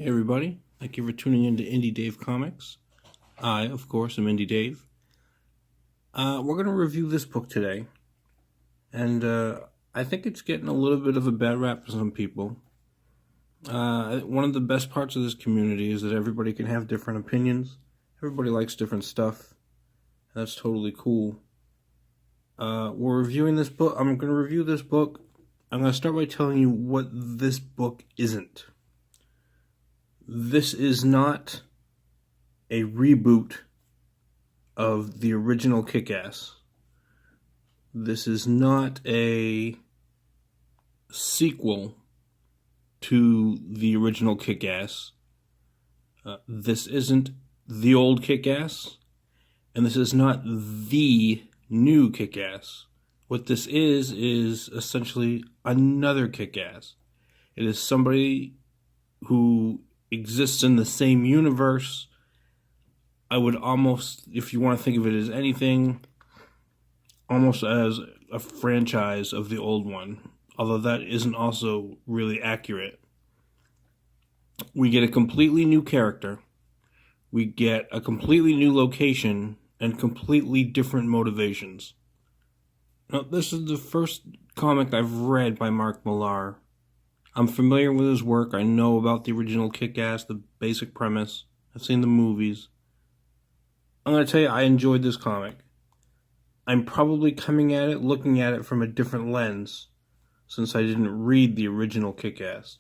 Hey everybody, thank you for tuning in to Indie Dave Comics. I, of course, am Indie Dave. We're going to review this book today, and I think it's getting a little bit of a bad rap for some people. One of the best parts of this community is that everybody can have different opinions. Everybody likes different stuff, and that's totally cool. We're reviewing this book. I'm going to review this book. I'm going to start by telling you what this book isn't. This is not a reboot of the original Kick-Ass. This is not a sequel to the original Kick-Ass. This isn't the old Kick-Ass, and this is not the new Kick-Ass. What this is essentially another Kick-Ass. It is somebody who exists in the same universe. I would almost, if you want to think of it as anything, almost as a franchise of the old one, although that isn't also really accurate. We get a completely new character, we get a completely new location, and completely different motivations. Now, this is the first comic I've read by Mark Millar. I'm familiar with his work. I know about the original Kick-Ass, the basic premise. I've seen the movies. I'm going to tell you, I enjoyed this comic. I'm probably coming at it, looking at it from a different lens, since I didn't read the original Kick-Ass.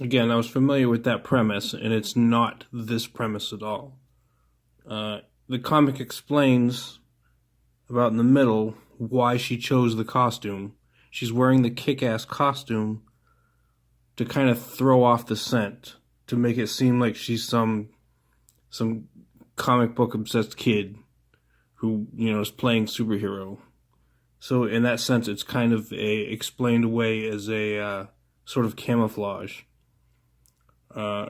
Again, I was familiar with that premise, and it's not this premise at all. The comic explains, about in the middle, why she chose the costume. She's wearing the Kick-Ass costume to kind of throw off the scent, to make it seem like she's some comic book obsessed kid who, is playing superhero. So in that sense, it's kind of explained away as a sort of camouflage.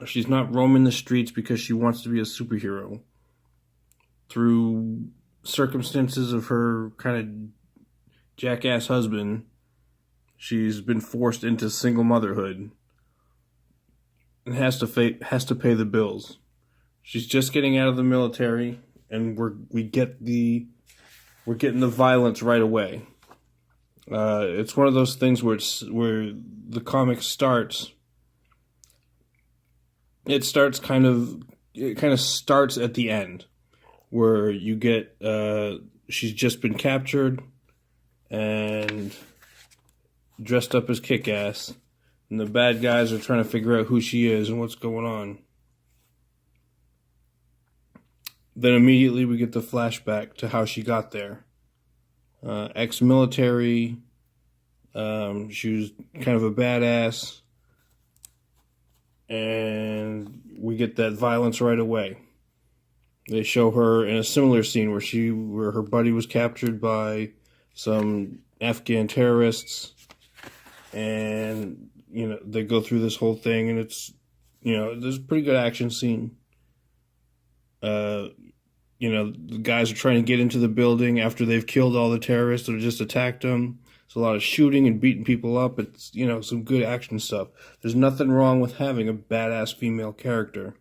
She's not roaming the streets because she wants to be a superhero. Through circumstances of her kind of jackass husband, she's been forced into single motherhood and has to pay the bills. She's just getting out of the military, and we're getting the violence right away. It's one of those things where the comic starts. It kind of starts at the end, where you get she's just been captured and dressed up as Kick-Ass, and the bad guys are trying to figure out who she is and what's going on. Then immediately we get the flashback to how she got there. Ex-military, she was kind of a badass, and we get that violence right away. They show her in a similar scene where her buddy was captured by some Afghan terrorists, and they go through this whole thing, and it's there's a pretty good action scene. The guys are trying to get into the building after they've killed all the terrorists that just attacked them. There's a lot of shooting and beating people up. It's some good action stuff. There's nothing wrong with having a badass female character.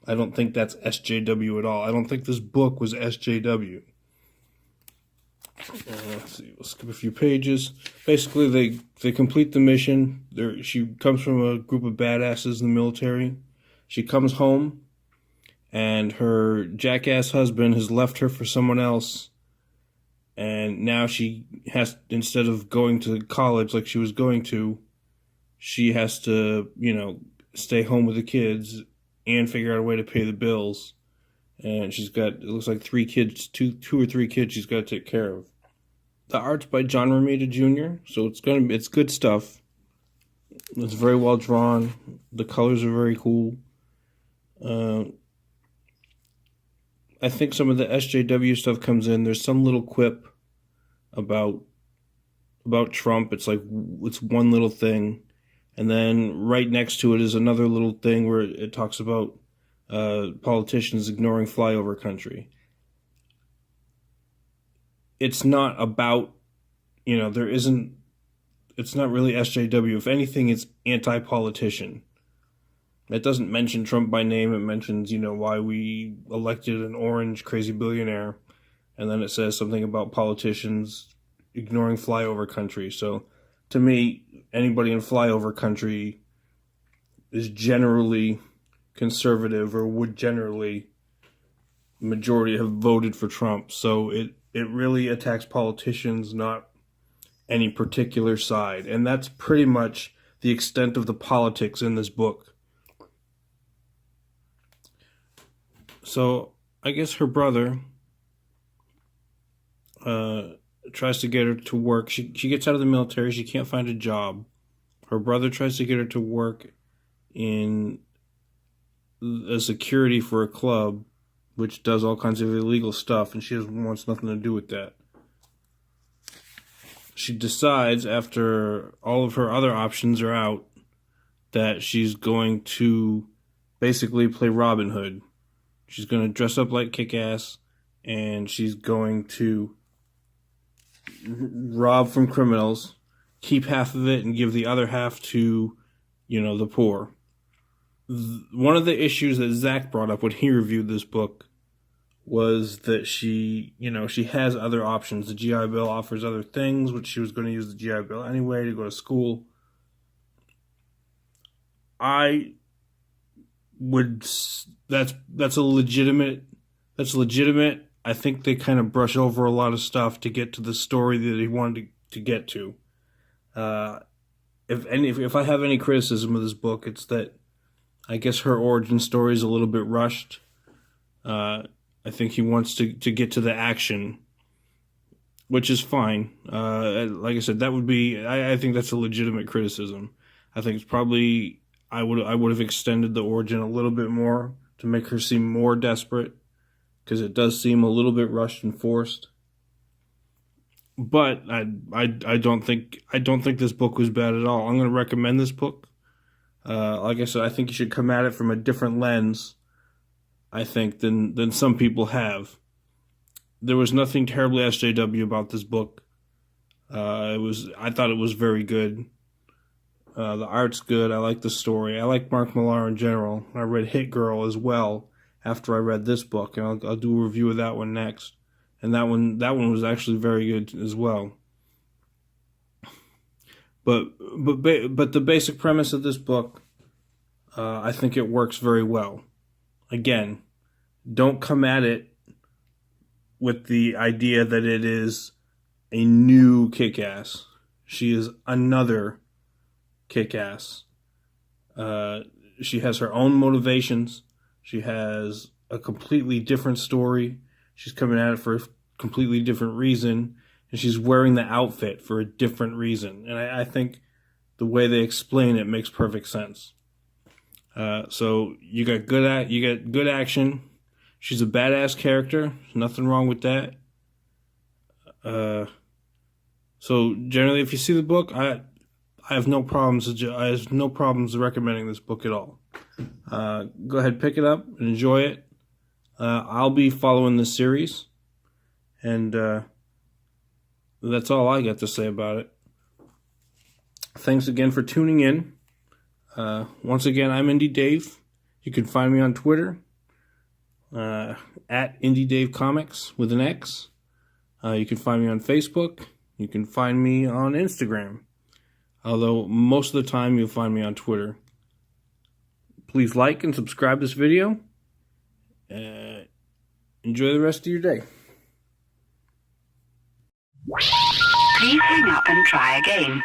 I don't think that's SJW at all. I don't think this book was SJW. Let's see. We'll skip a few pages. Basically, they complete the mission. She comes from a group of badasses in the military. She comes home, and her jackass husband has left her for someone else. And now she has, instead of going to college like she was going to, she has to, stay home with the kids and figure out a way to pay the bills. And she's got, it looks like 3 kids, two or three kids she's got to take care of. The art's by John Romita Jr., so it's good stuff. It's very well drawn. The colors are very cool. I think some of the SJW stuff comes in. There's some little quip about Trump. It's one little thing. And then right next to it is another little thing where it talks about politicians ignoring flyover country. It's not about, it's not really SJW. If anything, it's anti-politician. It doesn't mention Trump by name. It mentions, why we elected an orange crazy billionaire. And then it says something about politicians ignoring flyover country. So to me, anybody in flyover country is generally conservative or would generally, majority have voted for Trump. So it really attacks politicians, not any particular side. And that's pretty much the extent of the politics in this book. So I guess her brother tries to get her to work. She gets out of the military. She can't find a job. Her brother tries to get her to work in a security for a club, which does all kinds of illegal stuff, and she wants nothing to do with that. She decides, after all of her other options are out, that she's going to basically play Robin Hood. She's going to dress up like Kick-Ass, and she's going to rob from criminals, keep half of it, and give the other half to, the poor. One of the issues that Zach brought up when he reviewed this book was that she has other options. The GI Bill offers other things, which she was going to use the GI Bill anyway to go to school. That's legitimate. I think they kind of brush over a lot of stuff to get to the story that he wanted to get to. If I have any criticism of this book, it's that I guess her origin story is a little bit rushed. I think he wants to get to the action, which is fine. Like I said, that would be. I think that's a legitimate criticism. I think it's probably I would have extended the origin a little bit more to make her seem more desperate, because it does seem a little bit rushed and forced. But I don't think this book was bad at all. I'm going to recommend this book. Like I said, I think you should come at it from a different lens, I think, than some people have. There was nothing terribly SJW about this book. I thought it was very good. The art's good. I like the story. I like Mark Millar in general. I read Hit Girl as well after I read this book, and I'll do a review of that one next. And that one was actually very good as well. But the basic premise of this book, I think it works very well. Again, don't come at it with the idea that it is a new Kick-Ass. She is another Kick-Ass. She has her own motivations. She has a completely different story. She's coming at it for a completely different reason. And she's wearing the outfit for a different reason. And I think the way they explain it makes perfect sense. So you get good action. She's a badass character. There's nothing wrong with that. So generally, if you see the book, I have no problems. I have no problems recommending this book at all. Go ahead, pick it up and enjoy it. I'll be following this series, and that's all I got to say about it. Thanks again for tuning in. Once again, I'm Indie Dave. You can find me on Twitter at Indie Dave Comics with an X. You can find me on Facebook. You can find me on Instagram. Although most of the time you'll find me on Twitter. Please like and subscribe this video. Enjoy the rest of your day. Please hang up and try again.